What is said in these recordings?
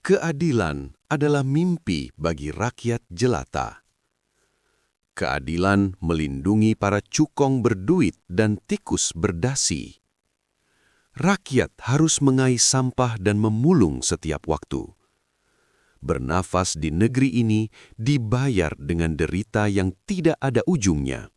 Keadilan adalah mimpi bagi rakyat jelata. Keadilan melindungi para cukong berduit dan tikus berdasi. Rakyat harus mengais sampah dan memulung setiap waktu. Bernafas di negeri ini dibayar dengan derita yang tidak ada ujungnya.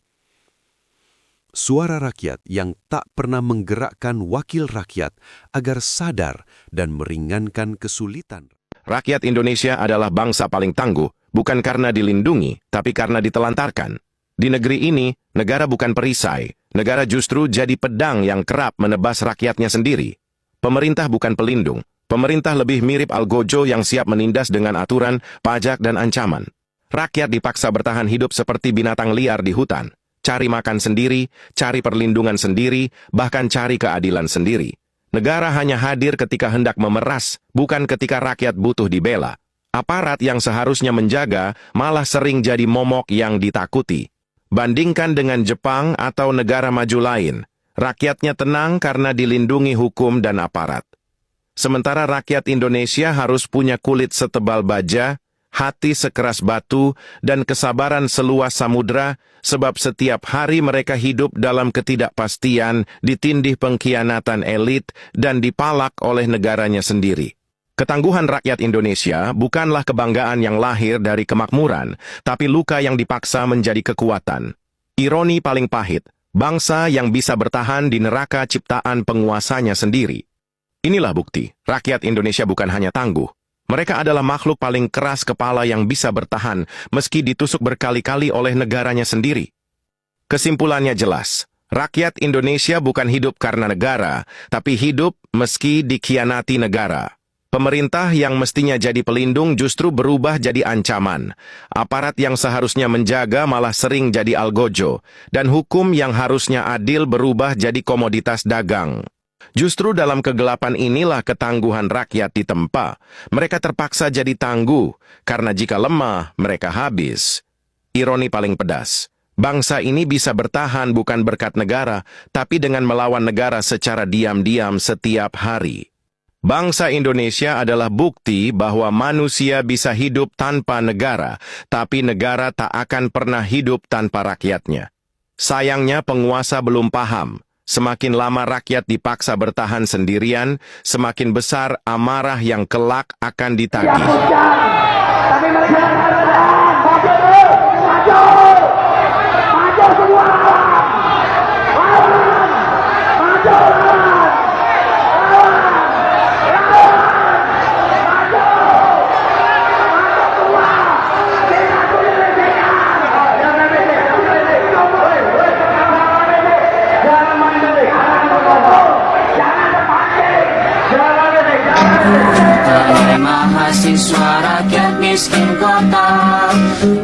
Suara rakyat yang tak pernah menggerakkan wakil rakyat agar sadar dan meringankan kesulitan. Rakyat Indonesia adalah bangsa paling tangguh, bukan karena dilindungi, tapi karena ditelantarkan. Di negeri ini, negara bukan perisai. Negara justru jadi pedang yang kerap menebas rakyatnya sendiri. Pemerintah bukan pelindung. Pemerintah lebih mirip algojo yang siap menindas dengan aturan, pajak, dan ancaman. Rakyat dipaksa bertahan hidup seperti binatang liar di hutan. Cari makan sendiri, cari perlindungan sendiri, bahkan cari keadilan sendiri. Negara hanya hadir ketika hendak memeras, bukan ketika rakyat butuh dibela. Aparat yang seharusnya menjaga malah sering jadi momok yang ditakuti. Bandingkan dengan Jepang atau negara maju lain, rakyatnya tenang karena dilindungi hukum dan aparat. Sementara rakyat Indonesia harus punya kulit setebal baja, hati sekeras batu, dan kesabaran seluas samudra, sebab setiap hari mereka hidup dalam ketidakpastian, ditindih pengkhianatan elit, dan dipalak oleh negaranya sendiri. Ketangguhan rakyat Indonesia bukanlah kebanggaan yang lahir dari kemakmuran, tapi luka yang dipaksa menjadi kekuatan. Ironi paling pahit, bangsa yang bisa bertahan di neraka ciptaan penguasanya sendiri. Inilah bukti, rakyat Indonesia bukan hanya tangguh. Mereka adalah makhluk paling keras kepala yang bisa bertahan meski ditusuk berkali-kali oleh negaranya sendiri. Kesimpulannya jelas, rakyat Indonesia bukan hidup karena negara, tapi hidup meski dikhianati negara. Pemerintah yang mestinya jadi pelindung justru berubah jadi ancaman. Aparat yang seharusnya menjaga malah sering jadi algojo, dan hukum yang harusnya adil berubah jadi komoditas dagang. Justru dalam kegelapan inilah ketangguhan rakyat ditempa. Mereka terpaksa jadi tangguh, karena jika lemah, mereka habis. Ironi paling pedas, bangsa ini bisa bertahan bukan berkat negara, tapi dengan melawan negara secara diam-diam setiap hari. Bangsa Indonesia adalah bukti bahwa manusia bisa hidup tanpa negara, tapi negara tak akan pernah hidup tanpa rakyatnya. Sayangnya penguasa belum paham. Semakin lama rakyat dipaksa bertahan sendirian, semakin besar amarah yang kelak akan ditagih. Tapi mereka maju semua. Mahasiswa rakyat miskin kota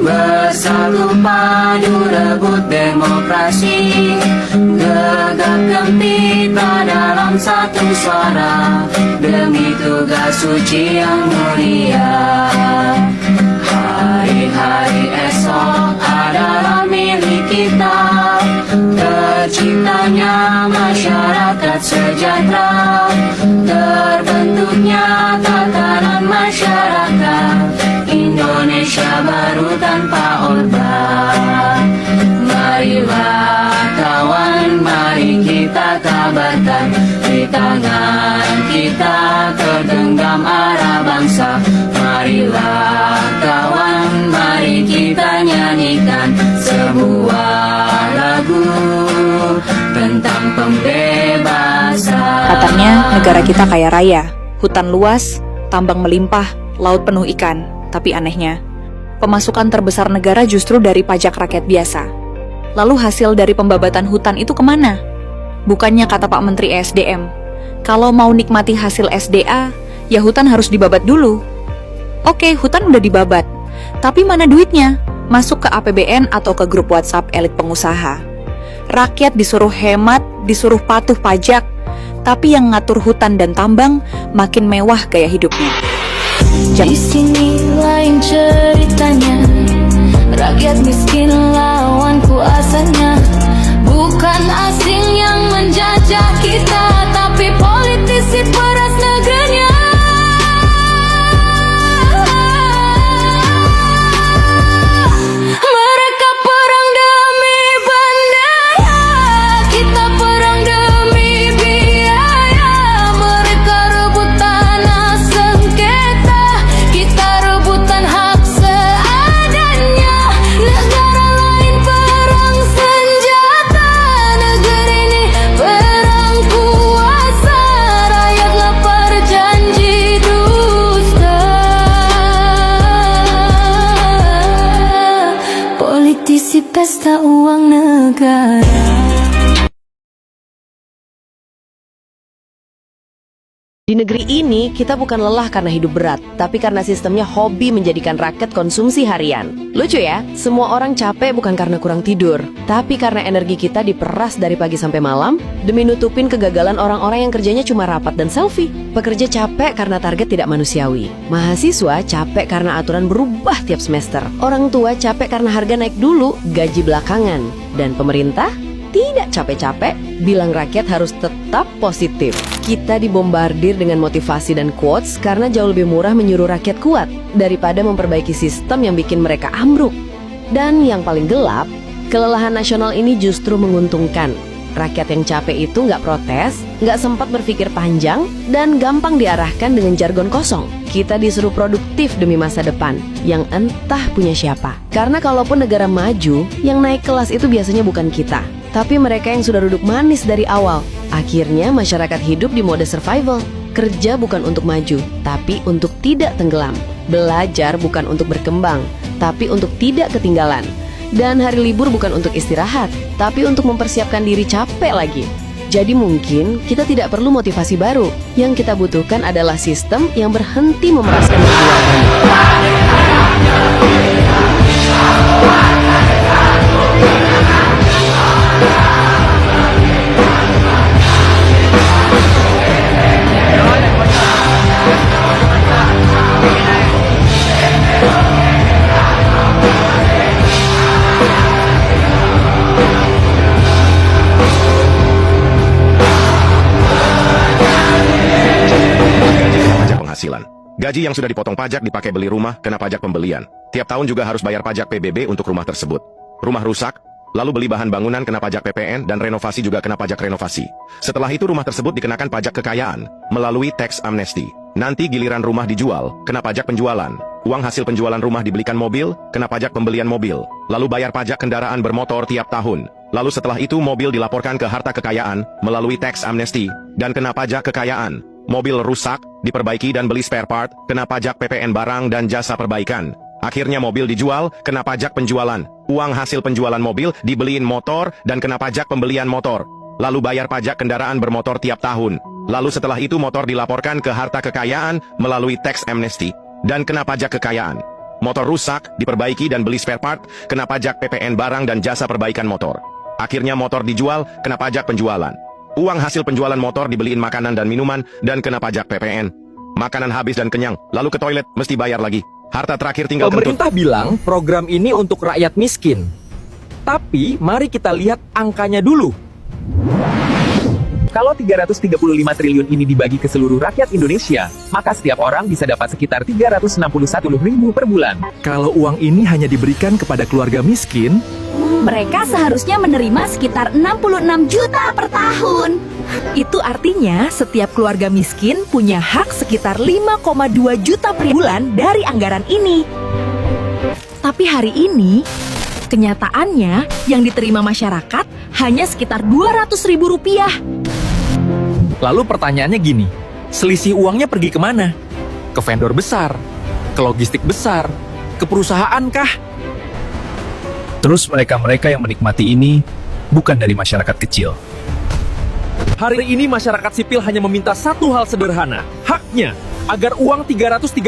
bersatu padu rebut demokrasi, gegap gempita dalam satu suara demi tugas suci yang mulia. Hari-hari esok adalah milik kita, terciptanya masyarakat sejahtera, terbentuknya tatanan masyarakat Indonesia baru tanpa Orde. Marilah kawan, mari kita kabarkan, di tangan kita tergenggam arah bangsa. Marilah kawan, mari kita nyanyikan sebuah lagu tentang pembebasan. Katanya negara kita kaya raya, hutan luas, tambang melimpah, laut penuh ikan. Tapi anehnya, pemasukan terbesar negara justru dari pajak rakyat biasa. Lalu hasil dari pembabatan hutan itu kemana? Bukannya kata Pak Menteri ESDM, kalau mau nikmati hasil SDA, ya hutan harus dibabat dulu. Oke, hutan udah dibabat, tapi mana duitnya? Masuk ke APBN atau ke grup WhatsApp elit pengusaha. Rakyat disuruh hemat, disuruh patuh pajak, tapi yang ngatur hutan dan tambang makin mewah gaya hidupnya. Di sini lain ceritanya, rakyat miskin lawan kuasanya. Bukan asing yang menjajah kita, tapi politisi peras negerinya. Di negeri ini, kita bukan lelah karena hidup berat, tapi karena sistemnya hobi menjadikan rakyat konsumsi harian. Lucu ya, semua orang capek bukan karena kurang tidur, tapi karena energi kita diperas dari pagi sampai malam demi nutupin kegagalan orang-orang yang kerjanya cuma rapat dan selfie. Pekerja capek karena target tidak manusiawi. Mahasiswa capek karena aturan berubah tiap semester. Orang tua capek karena harga naik dulu, gaji belakangan. Dan pemerintah tidak capek-capek bilang rakyat harus tetap positif. Kita dibombardir dengan motivasi dan quotes karena jauh lebih murah menyuruh rakyat kuat daripada memperbaiki sistem yang bikin mereka ambruk. Dan yang paling gelap, kelelahan nasional ini justru menguntungkan. Rakyat yang capek itu nggak protes, nggak sempat berpikir panjang, dan gampang diarahkan dengan jargon kosong. Kita disuruh produktif demi masa depan, yang entah punya siapa. Karena kalaupun negara maju, yang naik kelas itu biasanya bukan kita, tapi mereka yang sudah duduk manis dari awal. Akhirnya masyarakat hidup di mode survival. Kerja bukan untuk maju, tapi untuk tidak tenggelam. Belajar bukan untuk berkembang, tapi untuk tidak ketinggalan. Dan hari libur bukan untuk istirahat, tapi untuk mempersiapkan diri capek lagi. Jadi mungkin kita tidak perlu motivasi baru. Yang kita butuhkan adalah sistem yang berhenti memeraskan perjuangan. Gaji yang sudah dipotong pajak dipakai beli rumah, kena pajak pembelian. Tiap tahun juga harus bayar pajak PBB untuk rumah tersebut. Rumah rusak, lalu beli bahan bangunan kena pajak PPN, dan renovasi juga kena pajak renovasi. Setelah itu rumah tersebut dikenakan pajak kekayaan melalui tax amnesty. Nanti giliran rumah dijual, kena pajak penjualan. Uang hasil penjualan rumah dibelikan mobil, kena pajak pembelian mobil. Lalu bayar pajak kendaraan bermotor tiap tahun. Lalu setelah itu mobil dilaporkan ke harta kekayaan melalui tax amnesty dan kena pajak kekayaan. Mobil rusak, diperbaiki dan beli spare part, kena pajak PPN barang dan jasa perbaikan. Akhirnya mobil dijual, kena pajak penjualan. Uang hasil penjualan mobil dibeliin motor dan kena pajak pembelian motor. Lalu bayar pajak kendaraan bermotor tiap tahun. Lalu setelah itu motor dilaporkan ke harta kekayaan melalui tax amnesty dan kena pajak kekayaan. Motor rusak, diperbaiki dan beli spare part, kena pajak PPN barang dan jasa perbaikan motor. Akhirnya motor dijual, kena pajak penjualan. Uang hasil penjualan motor dibeliin makanan dan minuman dan kena pajak PPN. Makanan habis dan kenyang, lalu ke toilet mesti bayar lagi. Harta terakhir tinggal kentut. Pemerintah bilang program ini untuk rakyat miskin. Tapi mari kita lihat angkanya dulu. Kalau 335 triliun ini dibagi ke seluruh rakyat Indonesia, maka setiap orang bisa dapat sekitar 361.000 per bulan. Kalau uang ini hanya diberikan kepada keluarga miskin, mereka seharusnya menerima sekitar 66 juta per tahun. Itu artinya setiap keluarga miskin punya hak sekitar 5,2 juta per bulan dari anggaran ini. Tapi hari ini, kenyataannya yang diterima masyarakat hanya sekitar Rp200.000. Lalu pertanyaannya gini, selisih uangnya pergi kemana? Ke vendor besar? Ke logistik besar? Ke perusahaan kah? Terus mereka-mereka yang menikmati ini bukan dari masyarakat kecil. Hari ini masyarakat sipil hanya meminta satu hal sederhana, haknya agar uang 335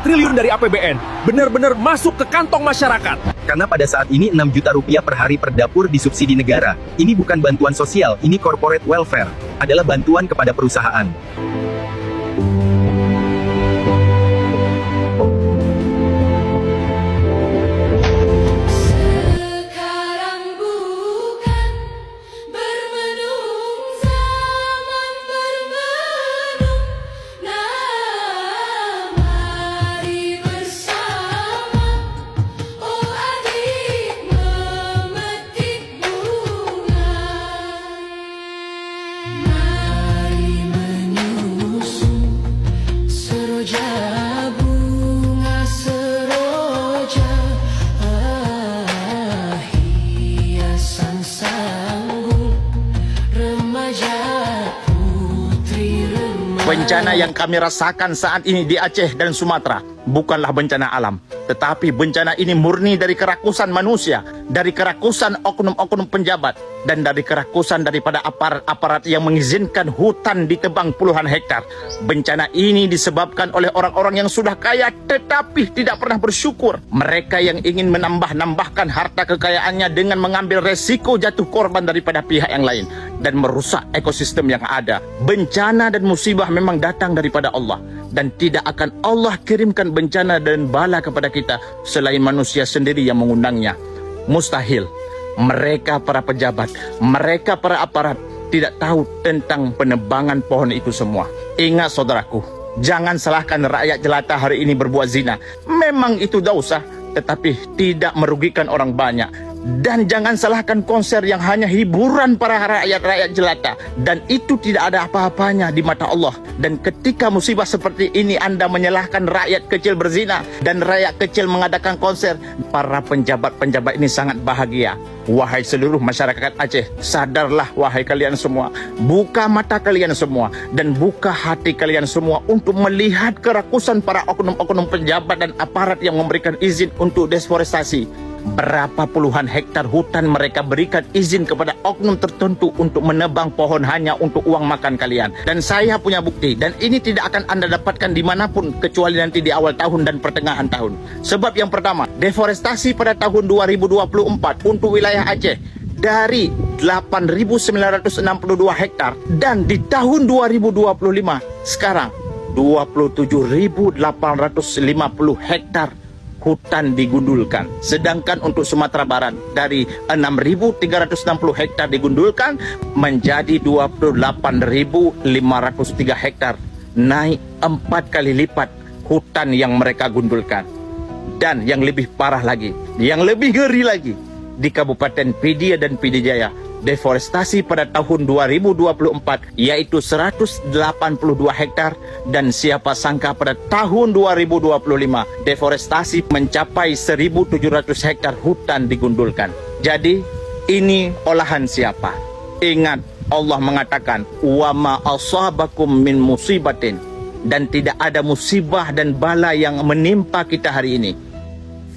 triliun dari APBN benar-benar masuk ke kantong masyarakat. Karena pada saat ini 6 juta rupiah per hari per dapur disubsidi negara. Ini bukan bantuan sosial, ini corporate welfare. Adalah bantuan kepada perusahaan. Bencana yang kami rasakan saat ini di Aceh dan Sumatera bukanlah bencana alam, tetapi bencana ini murni dari kerakusan manusia, dari kerakusan oknum-oknum penjabat, dan dari kerakusan daripada aparat-aparat yang mengizinkan hutan ditebang puluhan hektar. Bencana ini disebabkan oleh orang-orang yang sudah kaya tetapi tidak pernah bersyukur. Mereka yang ingin menambah-nambahkan harta kekayaannya dengan mengambil resiko jatuh korban daripada pihak yang lain dan merusak ekosistem yang ada. Bencana dan musibah memang datang daripada Allah, dan tidak akan Allah kirimkan bencana dan bala kepada kita selain manusia sendiri yang mengundangnya. Mustahil. Mereka para pejabat, mereka para aparat tidak tahu tentang penebangan pohon itu semua. Ingat saudaraku, jangan salahkan rakyat jelata hari ini berbuat zina. Memang itu dosa, tetapi tidak merugikan orang banyak. Dan jangan salahkan konser yang hanya hiburan para rakyat-rakyat jelata, dan itu tidak ada apa-apanya di mata Allah. Dan ketika musibah seperti ini Anda menyalahkan rakyat kecil berzina dan rakyat kecil mengadakan konser, para penjabat-penjabat ini sangat bahagia. Wahai seluruh masyarakat Aceh, sadarlah wahai kalian semua, buka mata kalian semua dan buka hati kalian semua untuk melihat kerakusan para oknum-oknum penjabat dan aparat yang memberikan izin untuk deforestasi. Berapa puluhan hektar hutan mereka berikan izin kepada oknum tertentu untuk menebang pohon hanya untuk uang makan kalian. Dan saya punya bukti, dan ini tidak akan Anda dapatkan dimanapun kecuali nanti di awal tahun dan pertengahan tahun. Sebab yang pertama, deforestasi pada tahun 2024 untuk wilayah Aceh dari 8.962 hektar, dan di tahun 2025 sekarang 27.850 hektar hutan digundulkan. Sedangkan untuk Sumatera Barat dari 6.360 hektar digundulkan menjadi 28.503 hektar. Naik 4 kali lipat hutan yang mereka gundulkan. Dan yang lebih parah lagi, yang lebih ngeri lagi, di Kabupaten Pedia dan Pidijaya, deforestasi pada tahun 2024 yaitu 182 hektar, dan siapa sangka pada tahun 2025 deforestasi mencapai 1.700 hektar hutan digundulkan. Jadi ini olahan siapa? Ingat, Allah mengatakan wa ma asabakum min musibatin, dan tidak ada musibah dan bala yang menimpa kita hari ini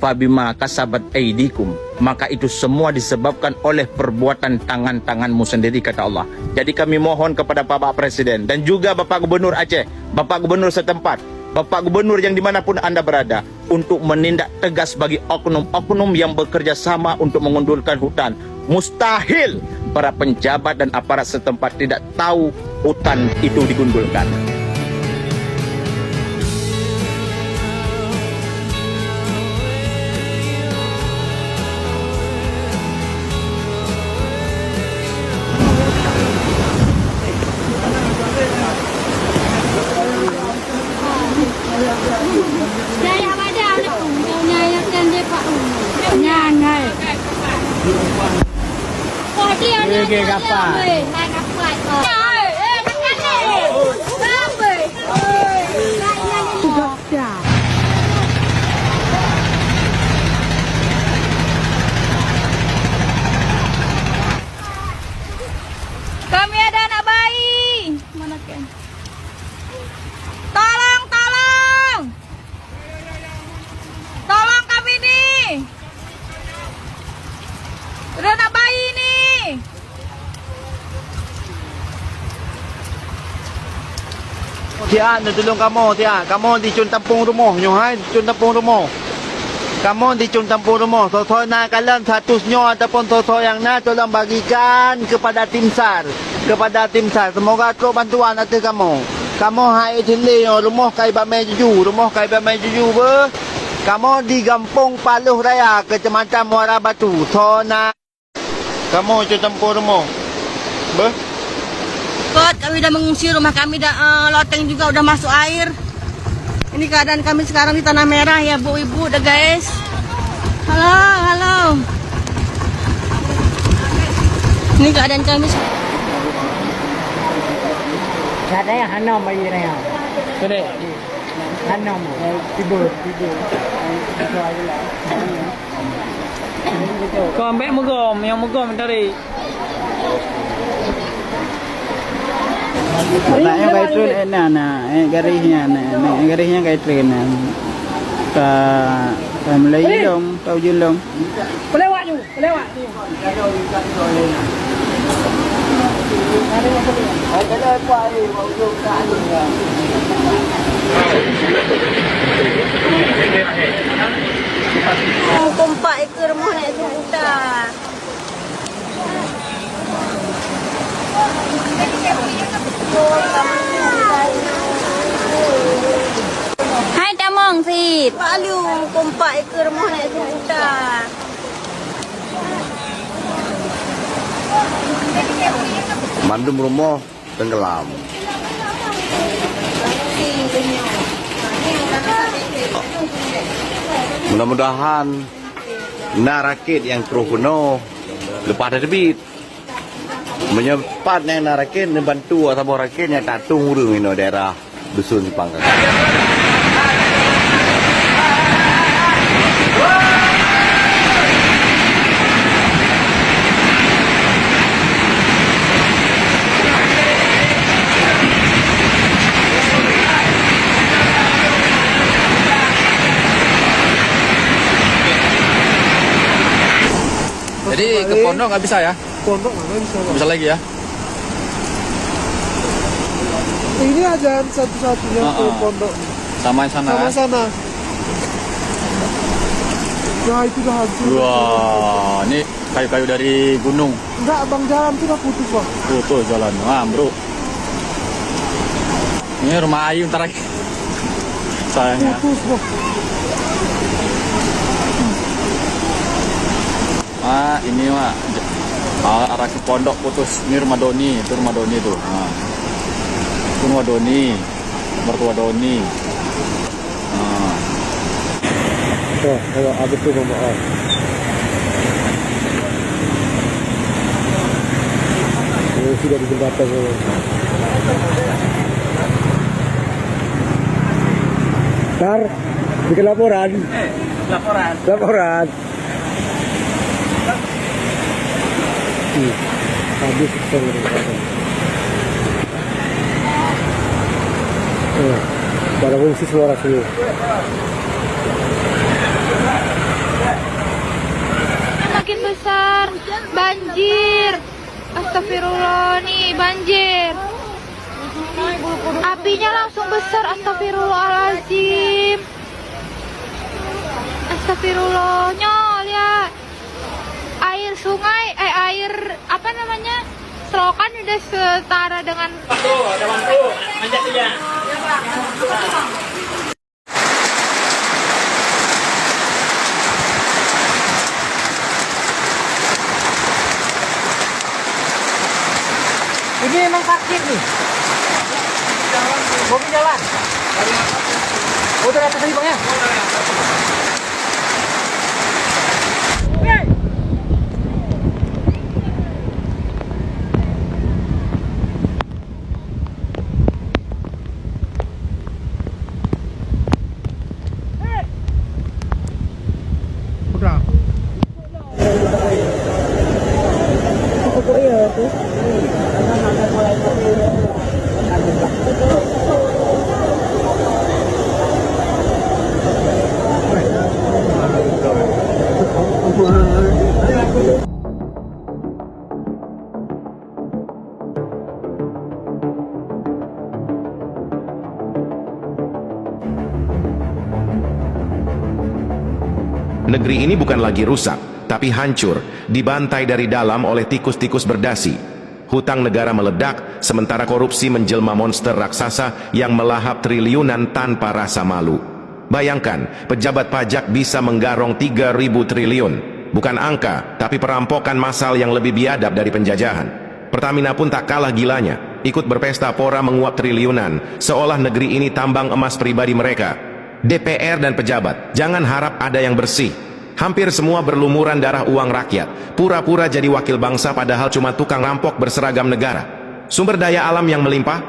fabima kasabat aidikum, maka itu semua disebabkan oleh perbuatan tangan-tanganmu sendiri, kata Allah. Jadi kami mohon kepada Bapak Presiden dan juga Bapak Gubernur Aceh, Bapak Gubernur setempat, Bapak Gubernur yang dimanapun Anda berada, untuk menindak tegas bagi oknum-oknum yang bekerja sama untuk mengundulkan hutan. Mustahil para penjabat dan aparat setempat tidak tahu hutan itu digundulkan. Kami ada anak bayi. Mana Ken? Tolong, tolong. Tolong kami nih. Ada anak bayi nih. Tian, tolong kamu, Tian. Kamu di cun tampung rumah, nyohan, cun tampung rumah. Kamu di cun tampung rumah, totoy na kalian statusnya ataupun totoy yang na tolong bagikan kepada tim SAR. Kepada tim SAR, semoga tu bantuan nanti kamu. Kamu hai sini rumah kai Bamai Juju, rumah kai Bamai Juju ber. Kamu di Kampung Paluh Raya, Kecamatan Muara Batu, Sona. Kamu cun tampung rumah. Ber. Kot, kami dah mengungsi, rumah kami dah loteng juga udah masuk air. Ini keadaan kami sekarang di Tanah Merah ya bu, ibu, dah guys. Halo, halo. Ini keadaan kami. Ada yang hanam bayi ni. Sudah. Hanam. Tidur. Kau ambil mugom, yang mugom tadi. Letaknya kayak train garisnya garisnya kayak train. Melayu long, tahu julong. Pelewat tu, pelewat tu. Kompak ekor rumah nak sejuta. Hai Tamong Sid. Palu kompak ekor rumah nak sejuta. Mandum rumah tenggelam. Mudah-mudahan narakit yang kru kuno lepas ada debit. Menyepat yang narakit membantu atau rakit yang tatung urung ini daerah dusun Sipangkang. Jadi ke pondok nggak bisa ya? Pondok nggak bisa. Nggak bisa lagi ya? Ini aja satu-satunya ke pondok. Sama yang sana. Sama sana. Nah itu udah hancur. Wah, ini kayu-kayu dari gunung. Enggak, bang, jalan itu udah putus bang. Putus jalan, bro. Ini rumah Ayu ntar lagi. Sayangnya. Putus bang. Ini arah ke pondok putus. Ini rumah Doni, itu rumah Doni tuh. Itu rumah Doni, mertua Doni. Kalau ada tuh maaf. Ini sudah di jembatan. Ntar bikin laporan. Laporan. Habis pada fungsi suara sini. Makin besar, banjir. Astagfirullah nih, banjir. Apinya langsung besar, astagfirullahaladzim. Astagfirullah, nyol ya. Air sungai, air apa namanya? Selokan udah setara dengan manjat aja. Ini emang sakit nih. Mau jalan. Oh, udah atas tadi bang ya? Negeri ini bukan lagi rusak, tapi hancur, dibantai dari dalam oleh tikus-tikus berdasi. Hutang negara meledak, sementara korupsi menjelma monster raksasa yang melahap triliunan tanpa rasa malu. Bayangkan, pejabat pajak bisa menggarong 3.000 triliun. Bukan angka, tapi perampokan massal yang lebih biadab dari penjajahan. Pertamina pun tak kalah gilanya, ikut berpesta pora menguap triliunan, seolah negeri ini tambang emas pribadi mereka. DPR dan pejabat, jangan harap ada yang bersih. Hampir semua berlumuran darah uang rakyat, pura-pura jadi wakil bangsa padahal cuma tukang rampok berseragam negara. Sumber daya alam yang melimpah,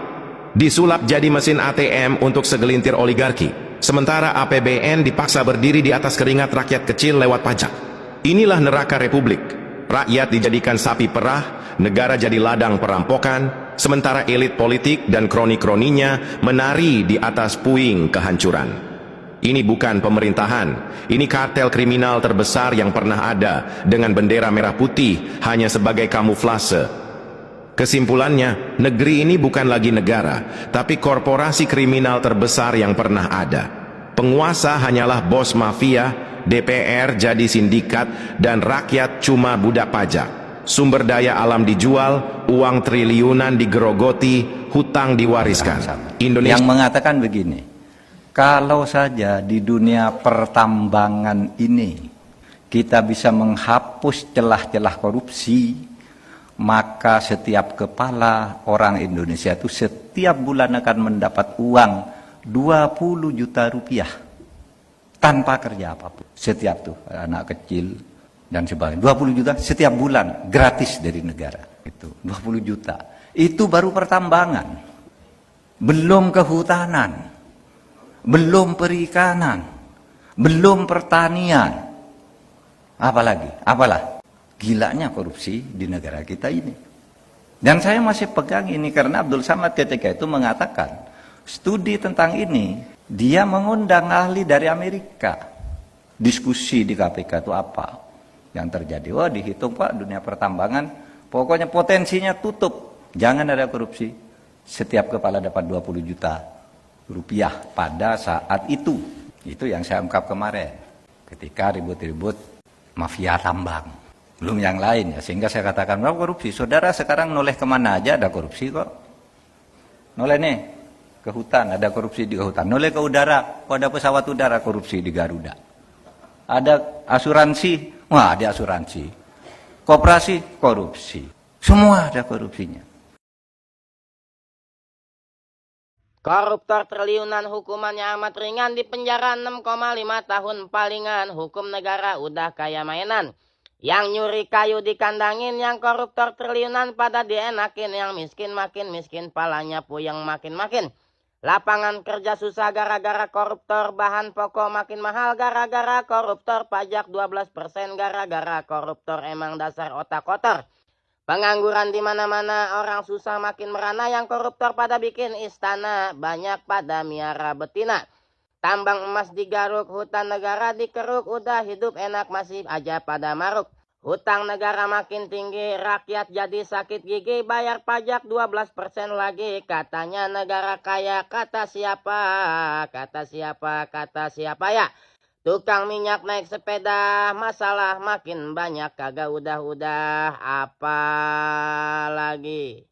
disulap jadi mesin ATM untuk segelintir oligarki. Sementara APBN dipaksa berdiri di atas keringat rakyat kecil lewat pajak. Inilah neraka republik. Rakyat dijadikan sapi perah, negara jadi ladang perampokan, sementara elit politik dan kroni-kroninya menari di atas puing kehancuran. Ini bukan pemerintahan, ini kartel kriminal terbesar yang pernah ada dengan bendera merah putih hanya sebagai kamuflase. Kesimpulannya, negeri ini bukan lagi negara, tapi korporasi kriminal terbesar yang pernah ada. Penguasa hanyalah bos mafia, DPR jadi sindikat, dan rakyat cuma budak pajak. Sumber daya alam dijual, uang triliunan digerogoti, hutang diwariskan. Yang mengatakan begini, kalau saja di dunia pertambangan ini kita bisa menghapus celah-celah korupsi, maka setiap kepala orang Indonesia itu setiap bulan akan mendapat uang 20 juta rupiah tanpa kerja apapun. Setiap tuh anak kecil dan sebagainya, 20 juta setiap bulan gratis dari negara. Itu 20 juta. Itu baru pertambangan. Belum kehutanan. Belum perikanan, belum pertanian, apalagi, apalah gilanya korupsi di negara kita ini. Dan saya masih pegang ini karena Abdul Samad ketika itu mengatakan studi tentang ini, dia mengundang ahli dari Amerika, diskusi di KPK itu apa yang terjadi. Wah, dihitung Pak, dunia pertambangan pokoknya potensinya tutup, jangan ada korupsi. Setiap kepala dapat 20 juta rupiah pada saat itu. Itu yang saya ungkap kemarin ketika ribut-ribut mafia tambang, belum yang lain ya. Sehingga saya katakan bahwa korupsi, saudara sekarang noleh kemana aja ada korupsi kok. Noleh nih ke hutan, ada korupsi di hutan. Noleh ke udara, kok ada pesawat udara, korupsi di Garuda. Ada asuransi, wah ada asuransi. Koperasi, korupsi. Semua ada korupsinya. Koruptor triliunan hukumannya amat ringan, di penjara 6,5 tahun palingan. Hukum negara udah kayak mainan. Yang nyuri kayu dikandangin, yang koruptor triliunan pada dienakin. Yang miskin makin miskin, palanya puyeng makin-makin. Lapangan kerja susah gara-gara koruptor, bahan pokok makin mahal gara-gara koruptor, pajak 12% gara-gara koruptor, emang dasar otak kotor. Pengangguran di mana-mana, orang susah makin merana, yang koruptor pada bikin istana, banyak pada miara betina. Tambang emas digaruk, hutan negara dikeruk, udah hidup enak masih aja pada maruk. Hutang negara makin tinggi, rakyat jadi sakit gigi, bayar pajak 12% lagi, katanya negara kaya, kata siapa, kata siapa, kata siapa ya. Tukang minyak naik sepeda, masalah makin banyak, kagak udah-udah, apa lagi.